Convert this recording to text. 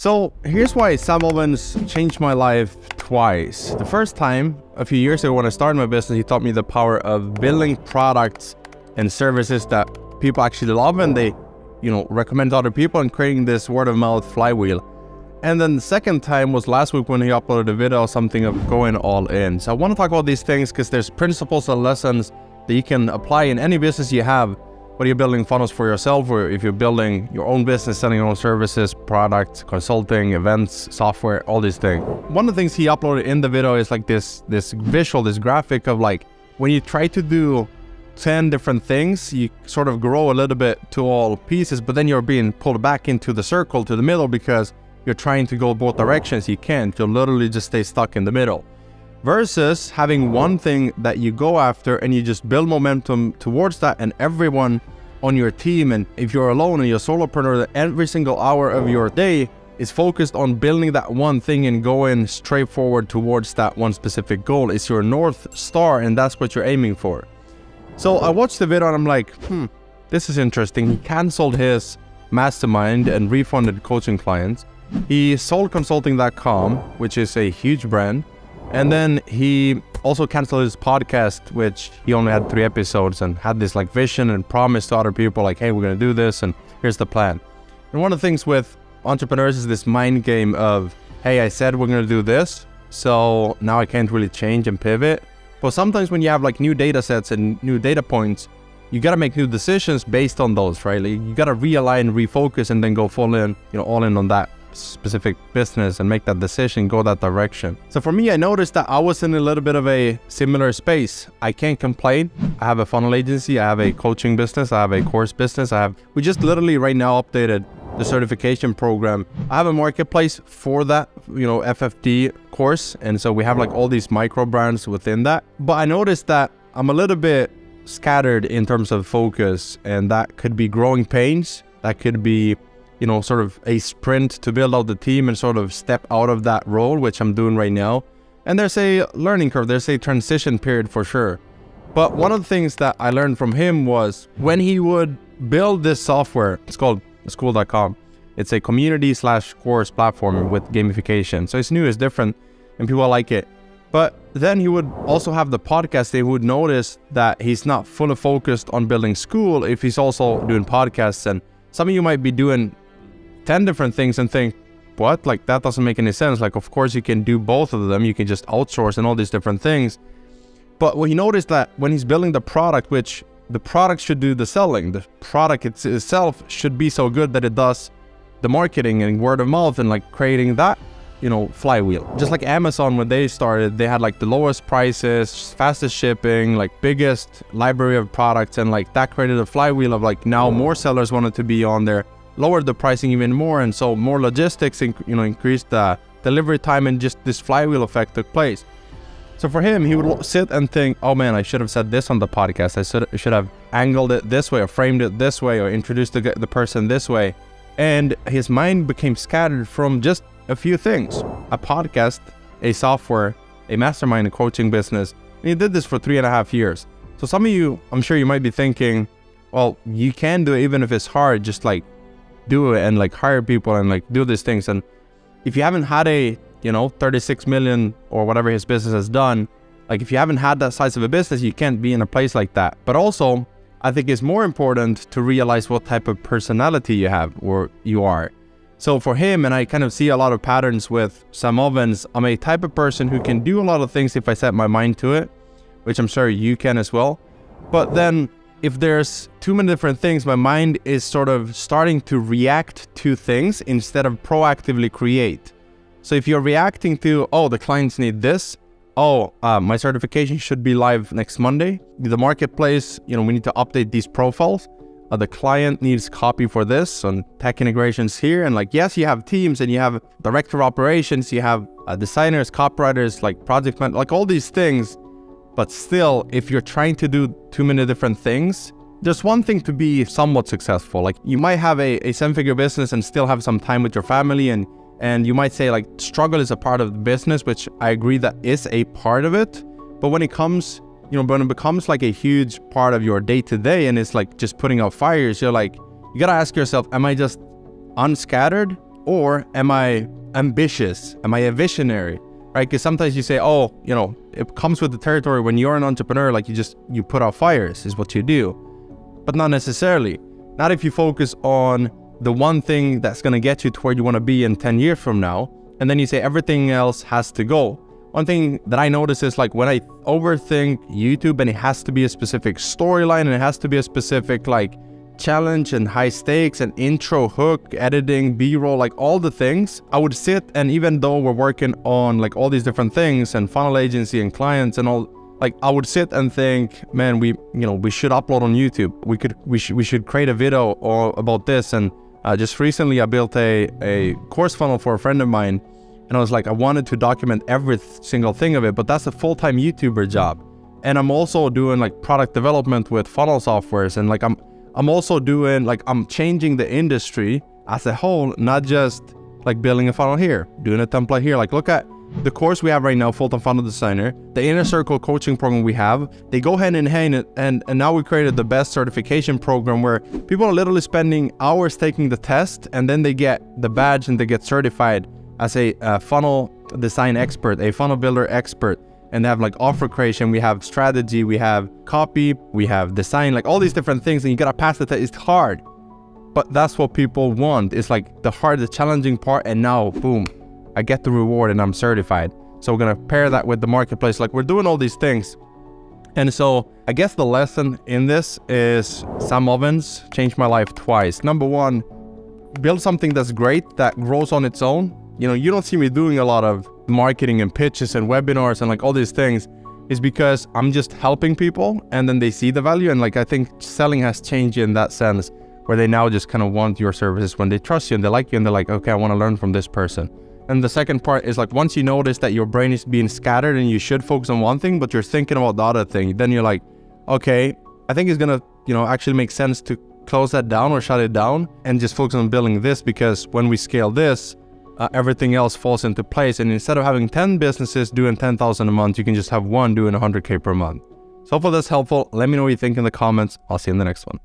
So here's why Sam Robbins changed my life twice. The first time, a few years ago when I started my business, he taught me the power of building products and services that people actually love and they, recommend to other people, and creating this word of mouth flywheel. And then the second time was last week when he uploaded a video, something of going all in. So I want to talk about these things because there's principles and lessons that you can apply in any business you have, whether you're building funnels for yourself or if you're building your own business, selling your own services, products, consulting, events, software, all these things. One of the things he uploaded in the video is like this visual, this graphic of like, when you try to do 10 different things, you sort of grow a little bit to all pieces, but then you're being pulled back into the circle, to the middle, because you're trying to go both directions. You can't. You'll literally just stay stuck in the middle. Versus having one thing that you go after and you just build momentum towards that, and everyone on your team, and if you're alone and you're a solopreneur, every single hour of your day is focused on building that one thing and going straight forward towards that one specific goal. It's your North Star, and that's what you're aiming for. So I watched the video and I'm like, this is interesting. He canceled his mastermind and refunded coaching clients. He sold consulting.com, which is a huge brand. And then he also canceled his podcast, which he only had 3 episodes, and had this like vision and promise to other people like, hey, we're going to do this and here's the plan. And one of the things with entrepreneurs is this mind game of, hey, I said we're going to do this, so now I can't really change and pivot. But sometimes when you have like new data sets and new data points, you got to make new decisions based on those, right? Like, you got to realign, refocus, and then go full in, all in on that specific business and make that decision, go that direction. So for me, I noticed that I was in a little bit of a similar space. I can't complain. I have a funnel agency, I have a coaching business, I have a course business, we just literally right now updated the certification program. I have a marketplace for that, FFD course. And so we have like all these micro brands within that. But I noticed that I'm a little bit scattered in terms of focus, and that could be growing pains. That could be, sort of a sprint to build out the team and sort of step out of that role, which I'm doing right now. And there's a learning curve, there's a transition period for sure. But one of the things that I learned from him was when he would build this software, it's called Skool.com. It's a community/course platform with gamification. So it's new, it's different, and people like it. But then he would also have the podcast. They would notice that he's not fully focused on building Skool if he's also doing podcasts. And some of you might be doing 10 different things and think, what? Like, that doesn't make any sense. Like, of course you can do both of them. You can just outsource and all these different things. But what he noticed that when he's building the product, which the product should do the selling, the product itself should be so good that it does the marketing and word of mouth and like creating that, flywheel. Just like Amazon, when they started, they had like the lowest prices, fastest shipping, like biggest library of products, and like that created a flywheel of like, now more sellers wanted to be on there, lowered the pricing even more, and so more logistics, increased the delivery time, and just this flywheel effect took place. So for him, he would sit and think, oh man, I should have said this on the podcast. I should have angled it this way, or framed it this way, or introduced the person this way. And his mind became scattered from just a few things: a podcast, a software, a mastermind, a coaching business. And he did this for 3.5 years. So some of you, I'm sure you might be thinking, well, you can do it even if it's hard, just like do it and like hire people and like do these things. And if you haven't had a 36 million or whatever his business has done, like if you haven't had that size of a business, you can't be in a place like that. But also, I think it's more important to realize what type of personality you have or you are. So for him, and I kind of see a lot of patterns with Sam Robbins, I'm a type of person who can do a lot of things if I set my mind to it, which I'm sure you can as well. But then if there's too many different things, my mind is sort of starting to react to things instead of proactively create. So if you're reacting to, oh, the clients need this, oh, my certification should be live next Monday, the marketplace, we need to update these profiles, the client needs copy for this, and tech integrations here, and like, yes, you have teams and you have director of operations, you have designers, copywriters, like project man, like all these things. But still, if you're trying to do too many different things, there's one thing to be somewhat successful. Like, you might have a 7-figure business and still have some time with your family, and you might say like struggle is a part of the business, which I agree that is a part of it. But when it comes, when it becomes like a huge part of your day-to-day and it's like just putting out fires, you're like, you gotta ask yourself, am I just unscattered Or am I ambitious? Am I a visionary? Right? Because sometimes you say, oh, you know, it comes with the territory. When you're an entrepreneur, like you put out fires is what you do, but not necessarily. Not if you focus on the one thing that's going to get you to where you want to be in 10 years from now. And then you say everything else has to go. One thing that I notice is like when I overthink YouTube and it has to be a specific storyline and it has to be a specific like challenge and high stakes and intro, hook, editing, b-roll, like all the things, I would sit, and even though we're working on like all these different things and funnel agency and clients and all, like I would sit and think, man, we should upload on YouTube. We should create a video about this. And just recently I built a course funnel for a friend of mine, and I was like, I wanted to document every single thing of it, but that's a full-time YouTuber job. And I'm also doing like product development with funnel softwares, and like I'm also doing, like, I'm changing the industry as a whole, not just like building a funnel here, doing a template here. Like, look at the course we have right now, Full-Time Funnel Designer, the Inner Circle coaching program we have, they go hand in hand, and now we created the best certification program where people are literally spending hours taking the test, and then they get the badge and they get certified as a funnel design expert, a funnel builder expert. And they have like offer creation, we have strategy, we have copy, we have design, like all these different things, and you gotta pass the test. It's hard, but that's what people want. It's like the hard, the challenging part, and now, boom, I get the reward and I'm certified. So we're gonna pair that with the marketplace. Like, we're doing all these things. And so I guess the lesson in this is Sam Ovens changed my life twice. Number one, build something that's great, that grows on its own. You know, you don't see me doing a lot of marketing and pitches and webinars and like all these things, is because I'm just helping people and then they see the value. And like, I think selling has changed in that sense, where they now just kind of want your services when they trust you and they like you and they're like, okay, I want to learn from this person. And the second part is like, once you notice that your brain is being scattered and you should focus on one thing, but you're thinking about the other thing, then you're like, okay, I think it's gonna, you know, actually make sense to close that down or shut it down and just focus on building this, because when we scale this, everything else falls into place. And instead of having 10 businesses doing 10,000 a month, you can just have one doing 100K per month. So hopefully that's helpful. Let me know what you think in the comments. I'll see you in the next one.